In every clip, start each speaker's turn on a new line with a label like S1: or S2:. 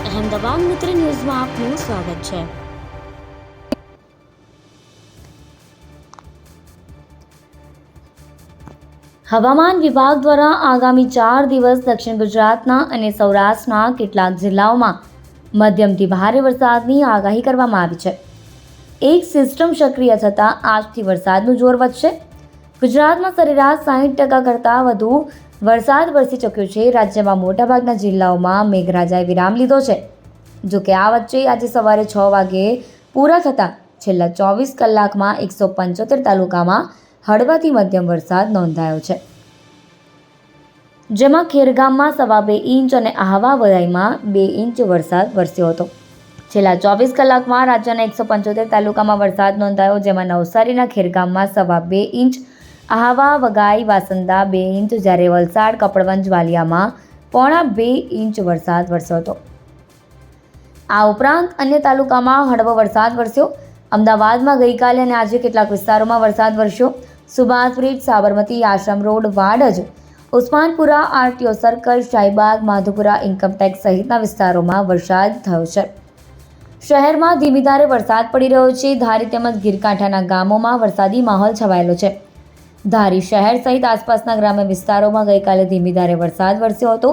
S1: અહેમદાબાદ મિત્ર ન્યૂઝમાં આપનું સ્વાગત છે। હવામાન વિભાગ દ્વારા આગામી 4 દિવસ દક્ષિણ ગુજરાતના અને સૌરાષ્ટ્રના કેટલાક જિલ્લાઓમાં મધ્યમથી ભારે વરસાદની આગાહી કરવામાં આવી છે। એક સિસ્ટમ સક્રિય થતાં આજથી વરસાદનું જોર વધશે। ગુજરાતમાં સરેરાશ 60% કરતાં વધુ વરસાદ વરસી ચૂક્યો છે। રાજ્યમાં મોટાભાગના જિલ્લાઓમાં મેઘરાજાએ વિરામ લીધો છે। જોકે આ વચ્ચે આજે સવારે 6 વાગ્યે પૂરા થતાં છેલ્લા 24 કલાકમાં 175 તાલુકામાં હળવાથી મધ્યમ વરસાદ નોંધાયો છે, જેમાં ખેરગામમાં 2.25 ઇંચ અને આહવા વડાઈમાં 2 ઇંચ વરસાદ વરસ્યો હતો। છેલ્લા 24 કલાકમાં રાજ્યના 175 તાલુકામાં વરસાદ નોંધાયો, જેમાં નવસારીના ખેરગામમાં 2.25 ઇંચ, આહવા, વઘઈ, વાસંદા 2 ઇંચ, જ્યારે વલસાડ, કપડવંજ, વાલિયામાં 2.25 ઇંચ વરસાદ વરસ્યો હતો। આ ઉપરાંત અન્ય તાલુકામાં હળવો વરસાદ વરસ્યો। અમદાવાદમાં ગઈકાલે અને આજે કેટલાક વિસ્તારોમાં વરસાદ વરસ્યો। Subhash bridge, Sabarmati Ashram road, Vadaj, Usmanpura, RTO circle, Shahibag, Madhupura, income tax સહિતના વિસ્તારોમાં વરસાદ થયો છે। શહેરમાં ધીમી ધારે વરસાદ પડી રહ્યો છે। ધારી તેમજ ગીરકાંઠાના ગામોમાં વરસાદી માહોલ છવાયેલો છે। ધારી શહેર સહિત આસપાસના ગ્રામ્ય વિસ્તારોમાં ગઈકાલે ધીમી ધારે વરસાદ વરસ્યો હતો।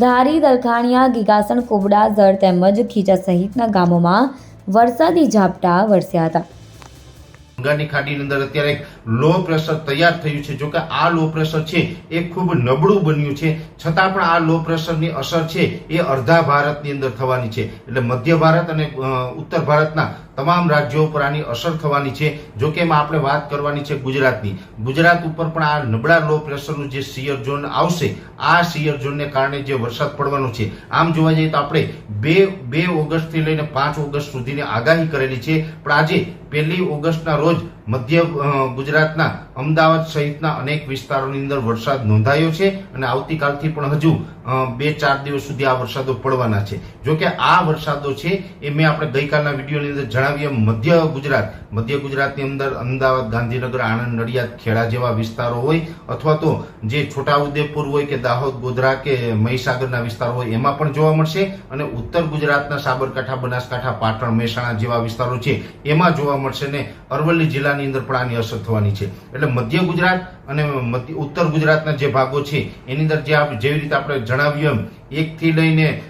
S1: ધારી, દલખાણિયા, ગીગાસણ, કુબડા, ઝર તેમજ ખીચા સહિતના ગામોમાં વરસાદી ઝાપટા વરસ્યા હતા।
S2: બંગાળની ખાડીની અંદર અત્યારે એક લો પ્રેશર તૈયાર થયું છે। જો કે આ લો પ્રેશર છે એ ખૂબ નબળું બન્યું છે, છતાં પણ આ લો પ્રેશરની અસર છે એ અડધા ભારતની અંદર થવાની છે। એટલે મધ્ય ભારત અને ઉત્તર ભારતના તમામ રાજ્યો પર આની અસર થવાની છે। જો કે એમાં આપણે વાત કરવાની છે ગુજરાતની। ગુજરાત ઉપર પણ આ નબળા લો પ્રેશરનું જે શિયર ઝોન આવશે, આ શિયર ઝોનને કારણે જે વરસાદ પડવાનો છે, આમ જોવા જઈએ તો આપણે 2 ઓગસ્ટથી લઈને 5 ઓગસ્ટ સુધીની આગાહી કરેલી છે। પણ આજે 1 ઓગસ્ટના રોજ મધ્ય ગુજરાતના અમદાવાદ સહિતના અનેક વિસ્તારોની અંદર વરસાદ નોંધાયો છે અને આવતીકાલથી પણ હજુ 2-4 દિવસ સુધી આ વરસાદો પડવાના છે। જો કે આ વરસાદો છે એ મેં આપણે ગઈકાલના વિડીયોની અંદર જણાવ્યું મધ્ય ગુજરાતની અંદર અમદાવાદ, ગાંધીનગર, આણંદ, નડિયાદ, ખેડા જેવા વિસ્તારો હોય, અથવા તો જે છોટાઉદેપુર હોય કે દાહોદ, ગોધરા કે મહીસાગરના વિસ્તારો હોય એમાં પણ જોવા મળશે, અને ઉત્તર ગુજરાતના સાબરકાંઠા, બનાસકાંઠા, પાટણ, મહેસાણા જેવા વિસ્તારો છે એમાં જોવા મળશે, ને અરવલ્લી જિલ્લાની અંદર પણ આની અસર થવાની છે। એટલે મધ્ય ગુજરાત અને ઉત્તર ગુજરાતના જે ભાગો છે એની અંદર જેવી રીતે આપણે જણાવ્યું એમ 1 થી લઈને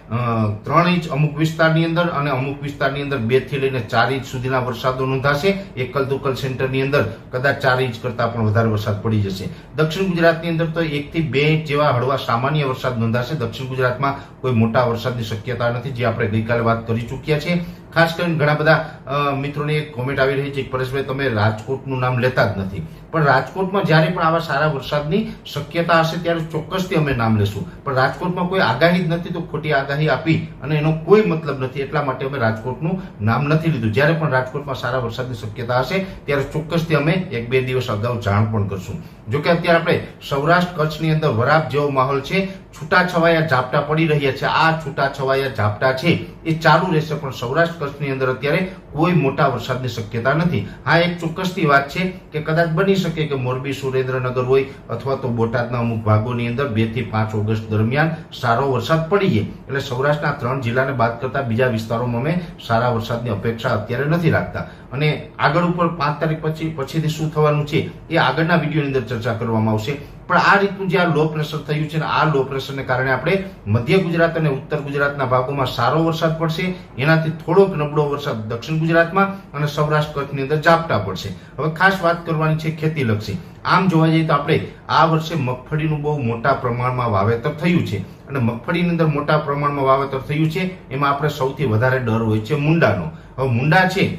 S2: 3 ઇંચ અમુક વિસ્તારની અંદર, અને અમુક વિસ્તારની અંદર 2 થી લઈને 4 ઇંચ સુધીના વરસાદો નોંધાશે। એકલ દુકલ સેન્ટરની અંદર કદાચ 4 ઇંચ કરતાં પણ વધારે વરસાદ પડી જશે। દક્ષિણ ગુજરાતની અંદર તો 1 થી 2 ઇંચ જેવા હળવા સામાન્ય વરસાદ નોંધાશે। દક્ષિણ ગુજરાતમાં કોઈ મોટા વરસાદની શક્યતા નથી, જે આપણે ગઈકાલે વાત કરી ચૂક્યા છે। ખાસ કરીને ઘણા બધા મિત્રોની એક કોમેન્ટ આવી રહી છે કે પરેશભાઈ તમે રાજકોટનું નામ લેતા જ નથી, પણ રાજકોટમાં જ્યારે પણ આવા સારા વરસાદની શક્યતા હશે ત્યારે ચોક્કસથી અમે નામ લેશું। પણ રાજકોટમાં કોઈ આગાહી જ નથી, તો ખોટી આગાહી આપી અને એનો કોઈ મતલબ નથી, એટલા માટે અમે રાજકોટનું નામ નથી લીધું। જ્યારે પણ રાજકોટમાં સારા વરસાદની શક્યતા હશે ત્યારે ચોક્કસથી અમે 1-2 દિવસ અગાઉ જાણ પણ કરશું। જોકે અત્યારે આપણે સૌરાષ્ટ્ર કચ્છની અંદર વરાપ જેવો માહોલ છે, છૂટાછવાયા ઝાપટા પડી રહ્યા છે। આ છૂટાછવાયા ઝાપટા છે એ ચાલુ રહેશે, પણ સૌરાષ્ટ્ર કચ્છની અંદર અત્યારે કોઈ મોટા વરસાદની શક્યતા નથી। હા, એક ચોક્કસની વાત છે કે કદાચ બની શકે કે મોરબી, સુરેન્દ્રનગર હોય અથવા તો બોટાદના અમુક ભાગોની અંદર 2 થી 5 ઓગસ્ટ દરમિયાન સારો વરસાદ પડી જાય। એટલે સૌરાષ્ટ્રના 3 જિલ્લાને બાદ કરતા બીજા વિસ્તારોમાં અમે સારા વરસાદની અપેક્ષા અત્યારે નથી રાખતા, અને આગળ ઉપર 5 તારીખ પછીથી શું થવાનું છે એ આગળના વિડીયોની અંદર ચર્ચા કરવામાં આવશે। પણ આ રીતનું જે આ લો પ્રેશર થયું છે ને, આ લો પ્રેશરને કારણે આપણે મધ્ય ગુજરાત અને ઉત્તર ગુજરાતના ભાગોમાં સારો વરસાદ પડશે, એનાથી થોડોક નબળો વરસાદ દક્ષિણ ગુજરાતમાં અને સૌરાષ્ટ્ર કચ્છની અંદર ઝાપટા પડશે। હવે ખાસ વાત કરવાની છે ખેતીલક્ષી। આમ જોવા જઈએ તો આપણે આ વર્ષે મગફળીનું બહુ મોટા પ્રમાણમાં વાવેતર થયું છે, અને મગફળીની અંદર મોટા પ્રમાણમાં વાવેતર થયું છે એમાં આપણે સૌથી વધારે ડર હોય છે મૂંડાનો। હવે મૂંડા છે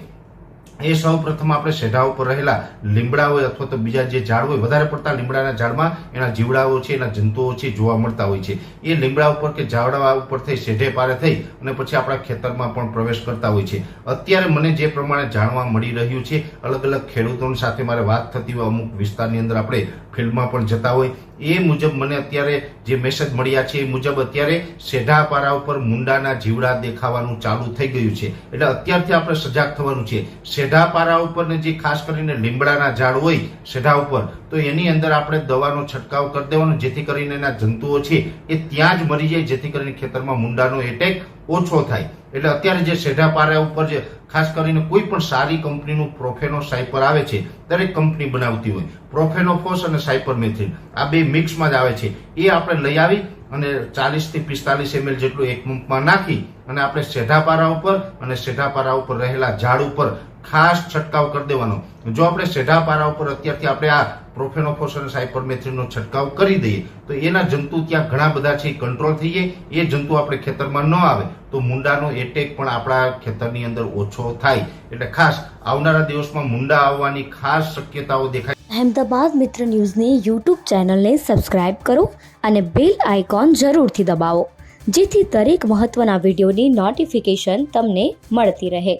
S2: એ સૌ પ્રથમ આપણે સેઢા ઉપર રહેલા લીમડા હોય અથવા તો બીજા જે ઝાડ હોય, વધારે પડતા લીમડાના ઝાડમાં એના જીવડાઓ છે, એના જંતુઓ છે જોવા મળતા હોય છે। એ લીમડા ઉપર કે ઝાડવા ઉપર થઈ સેઢે પારે થઈ અને પછી આપણા ખેતરમાં પણ પ્રવેશ કરતા હોય છે। અત્યારે મને જે પ્રમાણે જાણવા મળી રહ્યું છે, અલગ અલગ ખેડૂતોની સાથે મારે વાત થતી હોય, અમુક વિસ્તારની અંદર આપણે ફિલ્ડમાં પણ જતા હોય એ મુજબ મને અત્યારે જે મેસેજ મળ્યા છે એ મુજબ અત્યારે સેઢાપારા ઉપર મુંડાના જીવડા દેખાવાનું ચાલુ થઈ ગયું છે. એટલે અત્યારથી આપણે સજાગ થવાનું છે. સેઢાપારા ઉપર જે ખાસ કરીને લીમડાના ઝાડ હોય સેઢા ઉપર, તો એની અંદર આપણે દવાનો છંટકાવ કરી દેવાનો, જેથી કરીને એના જંતુઓ છે એ ત્યાં જ મરી જાય, જેથી કરીને ખેતરમાં મુંડાનો એટેક ઓછો થાય. એટલે અત્યારે જે સેઢાપારા ઉપર જે ખાસ કરીને કોઈ પણ સારી કંપનીનું પ્રોફેનો સાયપર આવે છે, દરેક કંપની બનાવતી હોય, પ્રોફેનોફોસ અને સાયપરમેથ્રિન આ બે મિક્સમાં જ આવે છે. એ આપણે લઈ આવી અને 40 થી 45 ml જેટલું એક પંપમાં નાખી અને આપણે સેઢાપારા ઉપર અને સેઢાપારા ઉપર રહેલા ઝાડ ઉપર ખાસ છંટકાવ કરી દેવાનો. જો આપણે સેઢાપારા ઉપર અત્યારથી આપણે આ પ્રોફેનોફોસ અને સાયપરમેથ્રિનનો છંટકાવ કરી દઈએ તો એના જંતુ ત્યાં ઘણા બધા છે કંટ્રોલ થઈ જાય, એ જંતુ આપણે ખેતરમાં ન આવે તો મુંડાનો એટેક પણ આપણા ખેતરની અંદર ઓછો થાય. એટલે ખાસ આવનારા દિવસમાં મુંડા આવવાની ખાસ શક્યતાઓ દેખાય.
S1: અહેમદાબાદ મિત્ર ન્યૂઝની યુટ્યુબ ચેનલને સબસ્ક્રાઇબ કરો અને બેલ આઇકોન જરૂરથી દબાવો, જેથી દરેક મહત્ત્વના વિડીયોની નોટિફિકેશન તમને મળતી રહે.